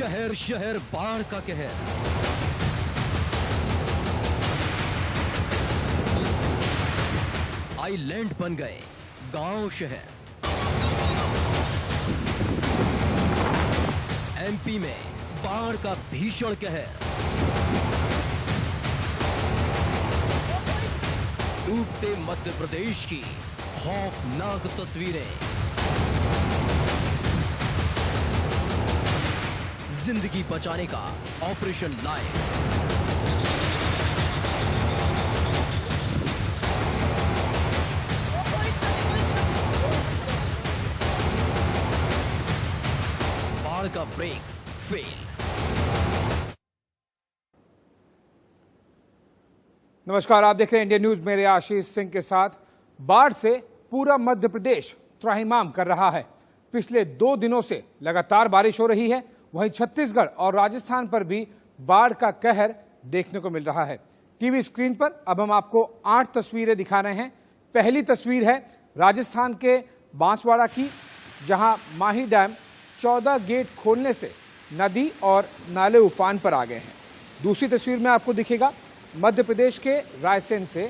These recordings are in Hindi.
शहर शहर बाढ़ का कहर। आइलैंड बन गए गांव शहर। एमपी में बाढ़ का भीषण कहर। डूबते मध्य प्रदेश की खौफनाक तस्वीरें। जिंदगी बचाने का ऑपरेशन लाइव। बाढ़ का ब्रेक फेल। नमस्कार, आप देख रहे हैं इंडिया न्यूज। मेरे आशीष सिंह के साथ। बाढ़ से पूरा मध्य प्रदेश त्राहिमाम कर रहा है। पिछले 2 दिनों से लगातार बारिश हो रही है। वहीं छत्तीसगढ़ और राजस्थान पर भी बाढ़ का कहर देखने को मिल रहा है। टीवी स्क्रीन पर अब हम आपको 8 तस्वीरें दिखा रहे हैं। पहली तस्वीर है राजस्थान के बांसवाड़ा की, जहां माही डैम 14 गेट खोलने से नदी और नाले उफान पर आ गए हैं। दूसरी तस्वीर में आपको दिखेगा मध्य प्रदेश के रायसेन से,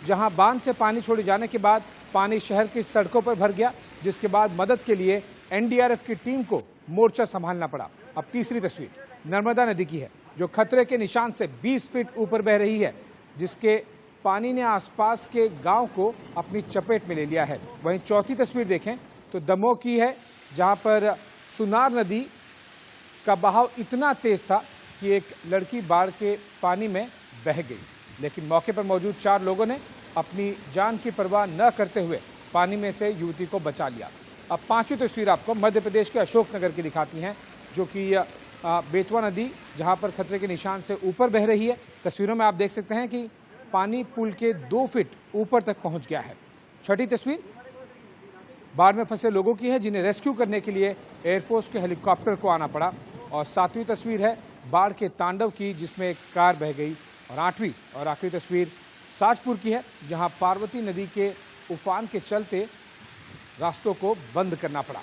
जहां बांध से पानी छोड़े जाने के बाद पानी शहर की सड़कों पर भर गया, जिसके बाद मदद के लिए एनडीआरएफ की टीम को मोर्चा संभालना पड़ा। अब तीसरी तस्वीर नर्मदा नदी की है, जो खतरे के निशान से 20 फीट ऊपर बह रही है, जिसके पानी ने आसपास के गांव को अपनी चपेट में ले लिया है। वहीं चौथी तस्वीर देखें तो दमोह की है, जहां पर सुनार नदी का बहाव इतना तेज था कि एक लड़की बाढ़ के पानी में बह गई, लेकिन मौके पर मौजूद 4 लोगों ने अपनी जान की परवाह न करते हुए पानी में से युवती को बचा लिया। अब 5वीं तस्वीर आपको मध्य प्रदेश के अशोकनगर की दिखाती हैं, जो कि बेतवा नदी जहां पर खतरे के निशान से ऊपर बह रही है। तस्वीरों में आप देख सकते हैं कि पानी पुल के 2 फीट ऊपर तक पहुंच गया है। छठी तस्वीर बाढ़ में फंसे लोगों की है, जिन्हें रेस्क्यू करने के लिए एयरफोर्स के हेलीकॉप्टर को आना पड़ा। और 7वीं तस्वीर है बाढ़ के तांडव की, जिसमें एक कार बह गई। और 8वीं और आखिरी तस्वीर साजपुर की है, जहां पार्वती नदी के उफान के चलते रास्तों को बंद करना पड़ा।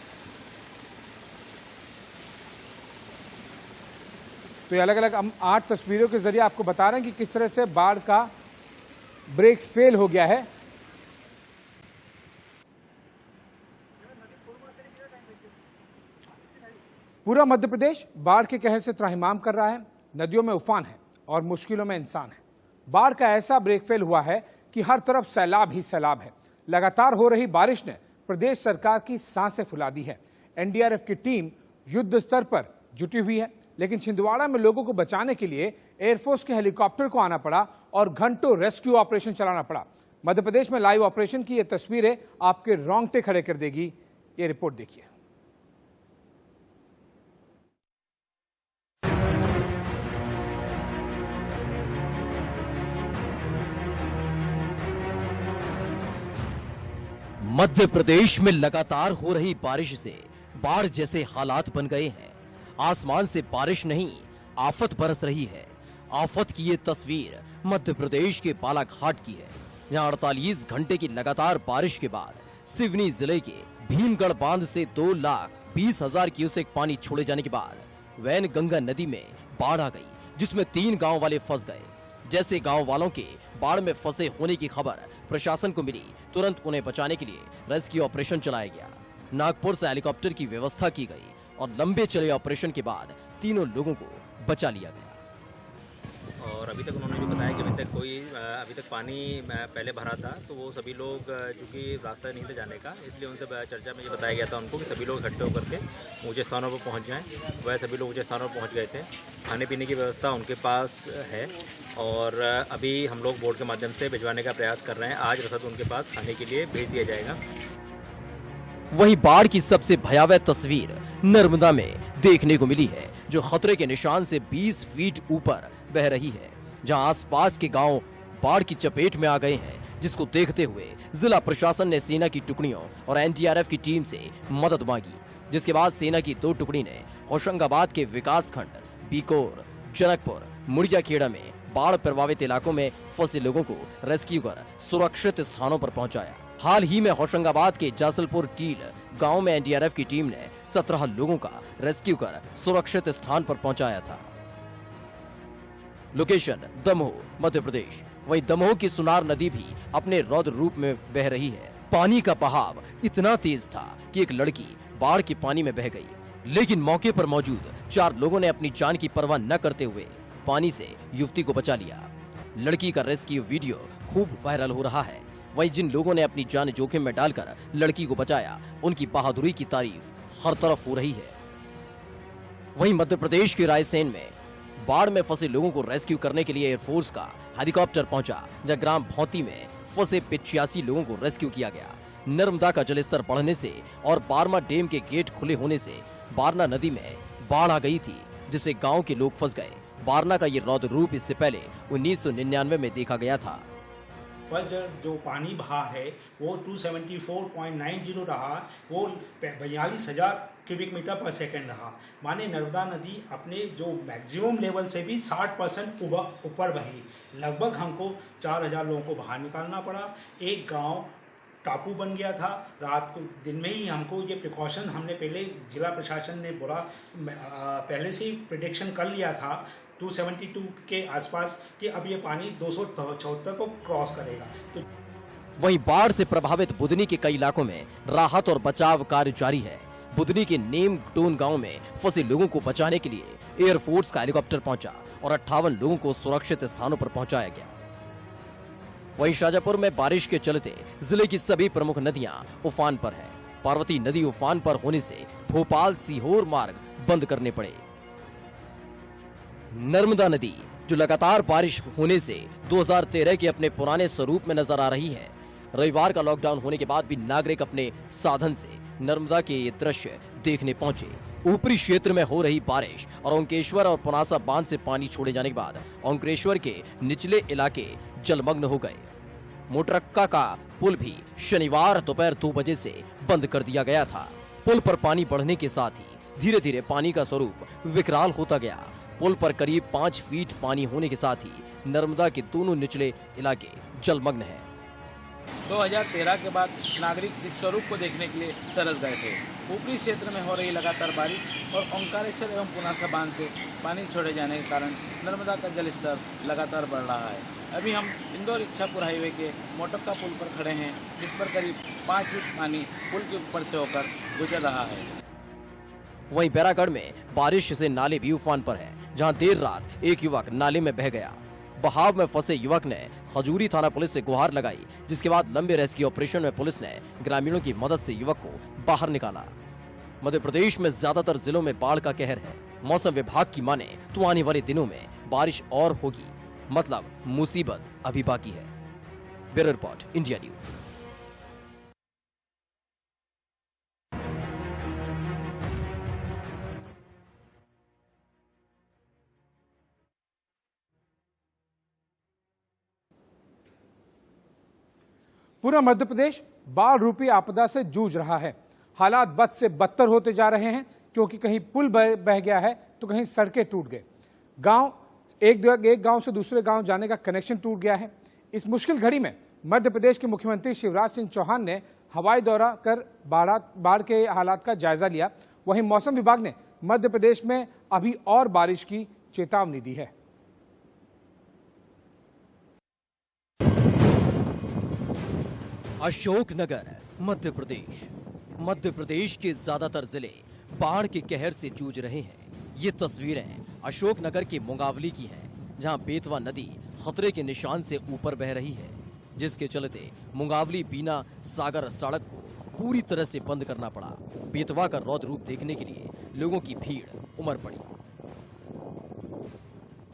तो ये अलग अलग हम 8 तस्वीरों के जरिए आपको बता रहे हैं कि किस तरह से बाढ़ का ब्रेक फेल हो गया है। पूरा मध्य प्रदेश बाढ़ के कहर से त्राहिमाम कर रहा है। नदियों में उफान है और मुश्किलों में इंसान है। बाढ़ का ऐसा ब्रेक फेल हुआ है कि हर तरफ सैलाब ही सैलाब है। लगातार हो रही बारिश ने प्रदेश सरकार की सांसें फुला दी है। एनडीआरएफ की टीम युद्ध स्तर पर जुटी हुई है, लेकिन छिंदवाड़ा में लोगों को बचाने के लिए एयरफोर्स के हेलीकॉप्टर को आना पड़ा और घंटों रेस्क्यू ऑपरेशन चलाना पड़ा। मध्य प्रदेश में लाइव ऑपरेशन की ये तस्वीरें आपके रोंगटे खड़े कर देगी। ये रिपोर्ट देखिए। मध्य प्रदेश में लगातार हो रही बारिश से बाढ़ जैसे हालात बन गए हैं। आसमान से बारिश नहीं, आफत बरस रही है। आफत की ये तस्वीर मध्य प्रदेश के बालाघाट की है, जहां 48 घंटे की लगातार बारिश के बाद सिवनी जिले के भीमगढ़ बांध से 2,20,000 क्यूसेक पानी छोड़े जाने के बाद वैनगंगा नदी में बाढ़ आ गई, जिसमें 3 गांव वाले फंस गए। जैसे गांव वालों के बाढ़ में फंसे होने की खबर प्रशासन को मिली, तुरंत उन्हें बचाने के लिए रेस्क्यू ऑपरेशन चलाया गया। नागपुर से हेलीकॉप्टर की व्यवस्था की गई और लंबे चले ऑपरेशन के बाद तीनों लोगों को बचा लिया गया। और अभी तक उन्होंने जो बताया कि अभी तक पानी पहले भरा था, तो वो सभी लोग चूँकि रास्ता नहीं था जाने का, इसलिए उनसे चर्चा में ये बताया गया था उनको कि सभी लोग इकट्ठे होकर के ऊँचे स्थानों पर पहुँच जाएं। वह सभी लोग ऊँचे स्थानों पर पहुँच गए थे। खाने पीने की व्यवस्था उनके पास है और अभी हम लोग बोट के माध्यम से भिजवाने का प्रयास कर रहे हैं। आज रसद उनके पास खाने के लिए भेज दिया जाएगा। वहीं बाढ़ की सबसे भयावह तस्वीर नर्मदा में देखने को मिली है, जो खतरे के निशान से 20 फीट ऊपर बह रही है, जहां आसपास के गांव बाढ़ की चपेट में आ गए हैं, जिसको देखते हुए जिला प्रशासन ने सेना की टुकड़ियों और एनडीआरएफ की टीम से मदद मांगी, जिसके बाद सेना की 2 टुकड़ी ने होशंगाबाद के विकास खंड बीकोर, जनकपुर, मुड़ियाखेड़ा में बाढ़ प्रभावित इलाकों में फंसे लोगों को रेस्क्यू कर सुरक्षित स्थानों पर पहुंचाया। हाल ही में होशंगाबाद के जासलपुर टील गांव में एनडीआरएफ की टीम ने 17 लोगों का रेस्क्यू कर सुरक्षित स्थान पर पहुंचाया था। लोकेशन दमोह, मध्य प्रदेश। वहीं दमोह की सुनार नदी भी अपने रौद्र रूप में बह रही है। पानी का बहाव इतना तेज था कि एक लड़की बाढ़ के पानी में बह गई, लेकिन मौके पर मौजूद 4 लोगों ने अपनी जान की परवाह न करते हुए पानी से युवती को बचा लिया। लड़की का रेस्क्यू वीडियो खूब वायरल हो रहा है। वहीं जिन लोगों ने अपनी जान जोखिम में डालकर लड़की को बचाया, उनकी बहादुरी की तारीफ हर तरफ हो रही है। वहीं मध्य प्रदेश के रायसेन में बाढ़ में फंसे लोगों को रेस्क्यू करने के लिए एयरफोर्स का हेलीकॉप्टर पहुंचा, जहां ग्राम भौती में फंसे 85 लोगों को रेस्क्यू किया गया। नर्मदा का जलस्तर बढ़ने से और बारमा डैम के गेट खुले होने से बारना नदी में बाढ़ आ गई थी, जिससे गांव के लोग फंस गए। बारना का ये रौद्र रूप इससे पहले 1999 में देखा गया था। पर जो पानी बहा है वो 274.90 रहा, वो 42,000 क्यूबिक मीटर पर सेकंड रहा। माने नर्मदा नदी अपने जो मैक्सिमम लेवल से भी 60% ऊपर बही। लगभग हमको 4,000 लोगों को बाहर निकालना पड़ा। एक गांव टापू बन गया था। रात को दिन में ही हमको ये प्रिकॉशन हमने पहले जिला प्रशासन ने बोला, पहले से ही प्रिडिक्शन कर लिया था 272 के आसपास कि अब ये पानी 274 को क्रॉस करेगा। तो वहीं बाढ़ से प्रभावित बुधनी के कई इलाकों में राहत और बचाव कार्य जारी है। बुधनी के नेम टोन गांव में फंसे लोगों को बचाने के लिए एयरफोर्स का हेलीकॉप्टर पहुंचा और 58 लोगों को सुरक्षित स्थानों पर पहुंचाया गया। वहीं शाजापुर में बारिश के चलते जिले की सभी प्रमुख नदियां उफान पर हैं। पार्वती नदी उफान पर होने से भोपाल सीहोर मार्ग बंद करने पड़े। नर्मदा नदी जो लगातार बारिश होने से 2013 के अपने पुराने स्वरूप में नजर आ रही है। रविवार का लॉकडाउन होने के बाद भी नागरिक अपने साधन से नर्मदा के ये दृश्य देखने पहुंचे। ऊपरी क्षेत्र में हो रही बारिश और ओंकेश्वर और पुनासा बांध से पानी छोड़े जाने के बाद ओंकेश्वर के निचले इलाके जलमग्न हो गए। मोटरक्का का पुल भी शनिवार दोपहर 2 बजे से बंद कर दिया गया था। पुल पर पानी बढ़ने के साथ ही धीरे धीरे पानी का स्वरूप विकराल होता गया। पुल पर करीब 5 फीट पानी होने के साथ ही नर्मदा के दोनों निचले इलाके जलमग्न हैं। 2013 के बाद नागरिक इस स्वरूप को देखने के लिए तरस गए थे। ऊपरी क्षेत्र में हो रही लगातार बारिश और ओंकारेश्वर एवं पुनासा बांध से पानी छोड़े जाने के कारण नर्मदा का जलस्तर लगातार बढ़ रहा है। अभी हम इंदौर इच्छापुर हाईवे के मोटक्का पुल पर खड़े हैं, जिस पर करीब 5 फीट पानी पुल के ऊपर से होकर गुजर रहा है। वहीं बैरागढ़ में बारिश से नाले भी उफान पर है, जहां देर रात एक युवक नाले में बह गया। बहाव में फंसे युवक ने खजूरी थाना पुलिस से गुहार लगाई, जिसके बाद लंबे रेस्क्यू ऑपरेशन में पुलिस ने ग्रामीणों की मदद से युवक को बाहर निकाला। मध्य प्रदेश में ज्यादातर जिलों में बाढ़ का कहर है। मौसम विभाग की माने तो आने वाले दिनों में बारिश और होगी, मतलब मुसीबत अभी बाकी है। Bureau report, India news. पूरा मध्य प्रदेश बाढ़ रूपी आपदा से जूझ रहा है। हालात बद से बदतर होते जा रहे हैं, क्योंकि कहीं पुल बह गया है तो कहीं सड़कें टूट गए। एक गांव से दूसरे गांव जाने का कनेक्शन टूट गया है। इस मुश्किल घड़ी में मध्य प्रदेश के मुख्यमंत्री शिवराज सिंह चौहान ने हवाई दौरा कर बाढ़ के हालात का जायजा लिया। वहीं मौसम विभाग ने मध्य प्रदेश में अभी और बारिश की चेतावनी दी है। अशोकनगर, मध्य प्रदेश के ज्यादातर जिले बाढ़ के कहर से जूझ रहे हैं। ये तस्वीरें अशोकनगर के मुंगावली की हैं, जहां बेतवा नदी खतरे के निशान से ऊपर बह रही है, जिसके चलते मुंगावली बीना सागर सड़क को पूरी तरह से बंद करना पड़ा। बेतवा का रौद्र रूप देखने के लिए लोगों की भीड़ उमड़ पड़ी।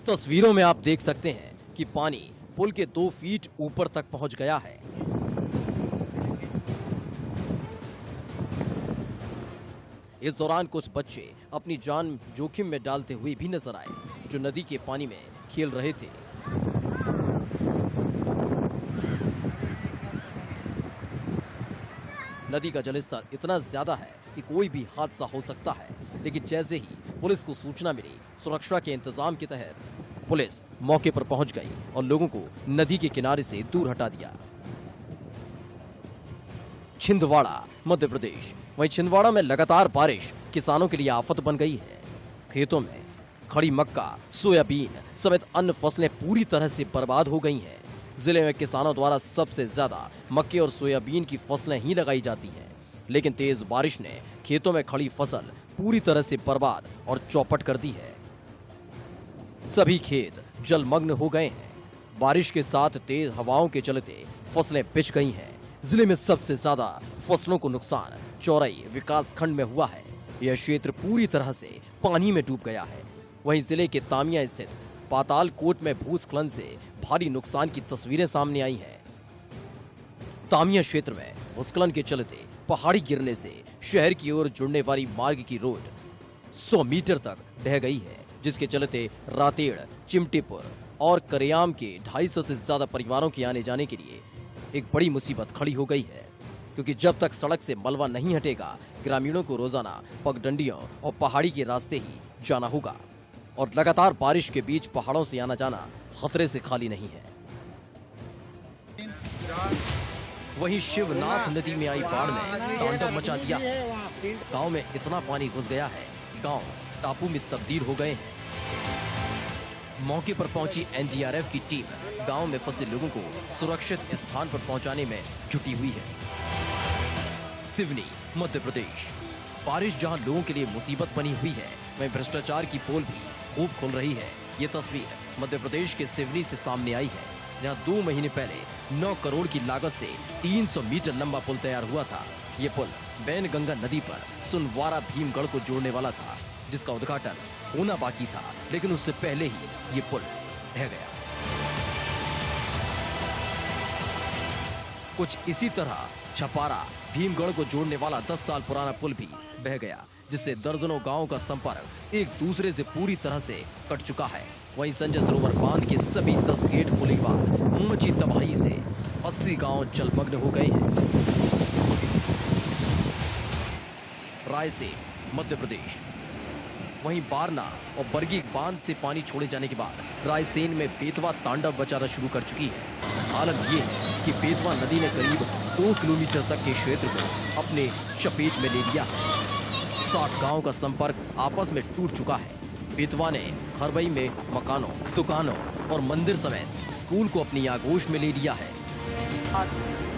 तस्वीरों में आप देख सकते हैं कि पानी पुल के 2 फीट ऊपर तक पहुंच गया है। इस दौरान कुछ बच्चे अपनी जान जोखिम में डालते हुए भी नजर आए, जो नदी के पानी में खेल रहे थे। नदी का जलस्तर इतना ज्यादा है कि कोई भी हादसा हो सकता है, लेकिन जैसे ही पुलिस को सूचना मिली, सुरक्षा के इंतजाम के तहत पुलिस मौके पर पहुंच गई और लोगों को नदी के किनारे से दूर हटा दिया। छिंदवाड़ा, मध्य प्रदेश। वहीं छिंदवाड़ा में लगातार बारिश किसानों के लिए आफत बन गई है। खेतों में खड़ी मक्का, सोयाबीन समेत अन्य फसलें पूरी तरह से बर्बाद हो गई हैं। जिले में किसानों द्वारा सबसे ज्यादा मक्के और सोयाबीन की फसलें ही लगाई जाती हैं, लेकिन तेज बारिश ने खेतों में खड़ी फसल पूरी तरह से बर्बाद और चौपट कर दी है। सभी खेत जलमग्न हो गए हैं। बारिश के साथ तेज हवाओं के चलते फसलें पिच गई हैं। जिले में सबसे ज्यादा फसलों को नुकसान चौरई विकास खंड में हुआ है। यह क्षेत्र पूरी तरह से पानी में डूब गया है। वहीं जिले के तामिया स्थित पातालकोट में भूस्खलन से भारी नुकसान की तस्वीरें सामने आई हैं। तामिया क्षेत्र में भूस्खलन के चलते पहाड़ी गिरने से शहर की ओर जुड़ने वाली मार्ग की रोड 100 मीटर तक ढह गई है, जिसके चलते रातेड़, चिमटीपुर और करियाम के 250 से ज्यादा परिवारों के आने जाने के लिए एक बड़ी मुसीबत खड़ी हो गई है, क्योंकि जब तक सड़क से मलबा नहीं हटेगा, ग्रामीणों को रोजाना पगडंडियों और पहाड़ी के रास्ते ही जाना होगा और लगातार बारिश के बीच पहाड़ों से आना जाना खतरे से खाली नहीं है। वहीं शिवनाथ नदी में आई बाढ़ ने तांडव मचा दिया। गांव में इतना पानी घुस गया है, गांव टापू में तब्दील हो गए हैं। मौके पर पहुंची एनडीआरएफ की टीम गांव में फंसे लोगों को सुरक्षित स्थान पर पहुंचाने में जुटी हुई है। सिवनी, मध्य प्रदेश। बारिश जहां लोगों के लिए मुसीबत बनी हुई है, वहीं भ्रष्टाचार की पोल भी खूब खुल रही है। ये तस्वीर मध्य प्रदेश के सिवनी से सामने आई है, जहां 2 महीने पहले 9 करोड़ की लागत से 300 मीटर लंबा पुल तैयार हुआ था। ये पुल बैनगंगा नदी पर सुनवारा भीमगढ़ को जोड़ने वाला था, जिसका उद्घाटन होना बाकी था, लेकिन उससे पहले ही ये पुल ढह गया। कुछ इसी तरह छपारा भीमगढ़ को जोड़ने वाला 10 साल पुराना पुल भी बह गया, जिससे दर्जनों गांवों का संपर्क एक दूसरे से पूरी तरह से कट चुका है। वहीं संजय सरोवर बांध के सभी 10 गेट खोलने के बाद मची तबाही से 80 गांव जलमग्न हो गए हैं। रायसेन, मध्य प्रदेश। वहीं बारना और बरगी बांध से पानी छोड़े जाने के बाद रायसेन में बेतवा तांडव बचाना शुरू कर चुकी है। हालत ये है कि बेतवा नदी ने करीब 2 किलोमीटर तक के क्षेत्र को अपने चपेट में ले लिया है। 60 गांवों का संपर्क आपस में टूट चुका है। बेतवा ने खरबई में मकानों, दुकानों और मंदिर समेत स्कूल को अपनी आगोश में ले लिया है।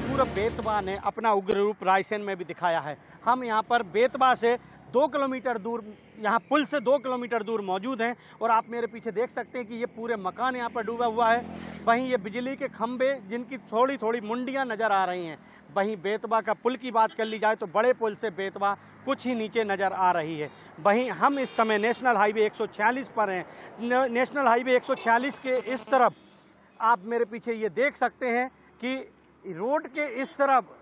पूरा बेतवा ने अपना उग्र रूप रायसेन में भी दिखाया है। हम यहाँ पर बेतवा से 2 किलोमीटर दूर, यहाँ पुल से 2 किलोमीटर दूर मौजूद हैं और आप मेरे पीछे देख सकते हैं कि ये पूरे मकान यहाँ पर डूबा हुआ है। वहीं ये बिजली के खंभे जिनकी थोड़ी थोड़ी मुंडियाँ नज़र आ रही हैं। वहीं बेतवा का पुल की बात कर ली जाए तो बड़े पुल से बेतवा कुछ ही नीचे नज़र आ रही है। वहीं हम इस समय नेशनल हाईवे 146 पर हैं। नेशनल हाईवे 146 के इस तरफ आप मेरे पीछे ये देख सकते हैं कि रोड के इस तरफ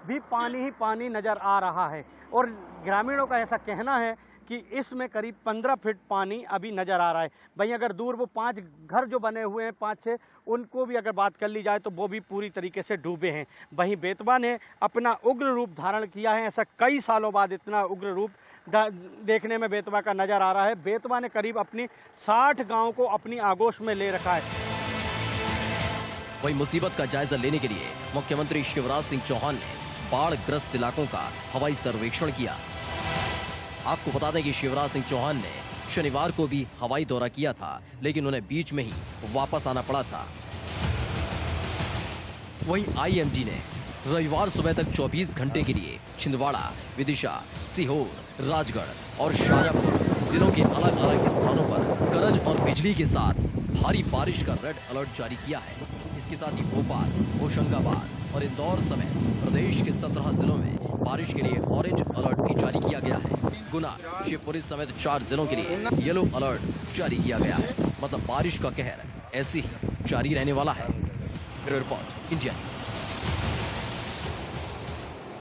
भी पानी ही पानी नज़र आ रहा है और ग्रामीणों का ऐसा कहना है कि इसमें करीब 15 फीट पानी अभी नज़र आ रहा है। वहीं अगर दूर वो 5 घर जो बने हुए हैं, 5-6, उनको भी अगर बात कर ली जाए तो वो भी पूरी तरीके से डूबे हैं। वहीं बेतवा ने अपना उग्र रूप धारण किया है। ऐसा कई सालों बाद इतना उग्र रूप देखने में बेतवा का नज़र आ रहा है। बेतवा ने करीब अपनी 60 गाँव को अपनी आगोश में ले रखा है। वहीं मुसीबत का जायजा लेने के लिए मुख्यमंत्री शिवराज सिंह चौहान ने बाढ़ ग्रस्त इलाकों का हवाई सर्वेक्षण किया। आपको बता दें कि शिवराज सिंह चौहान ने शनिवार को भी हवाई दौरा किया था, लेकिन उन्हें बीच में ही वापस आना पड़ा था। वहीं आईएमडी ने रविवार सुबह तक 24 घंटे के लिए छिंदवाड़ा, विदिशा, सीहोर, राजगढ़ और शाजापुर जिलों के अलग अलग स्थानों पर गरज और बिजली के साथ भारी बारिश का रेड अलर्ट जारी किया है। इसके साथ ही भोपाल, होशंगाबाद और इंदौर समेत प्रदेश के 17 जिलों में बारिश के लिए ऑरेंज अलर्ट भी जारी किया गया है। गुना, शिवपुरी समेत 4 जिलों के लिए येलो अलर्ट जारी किया गया है। मतलब बारिश का कहर ऐसे ही जारी रहने वाला है। Bureau report, India.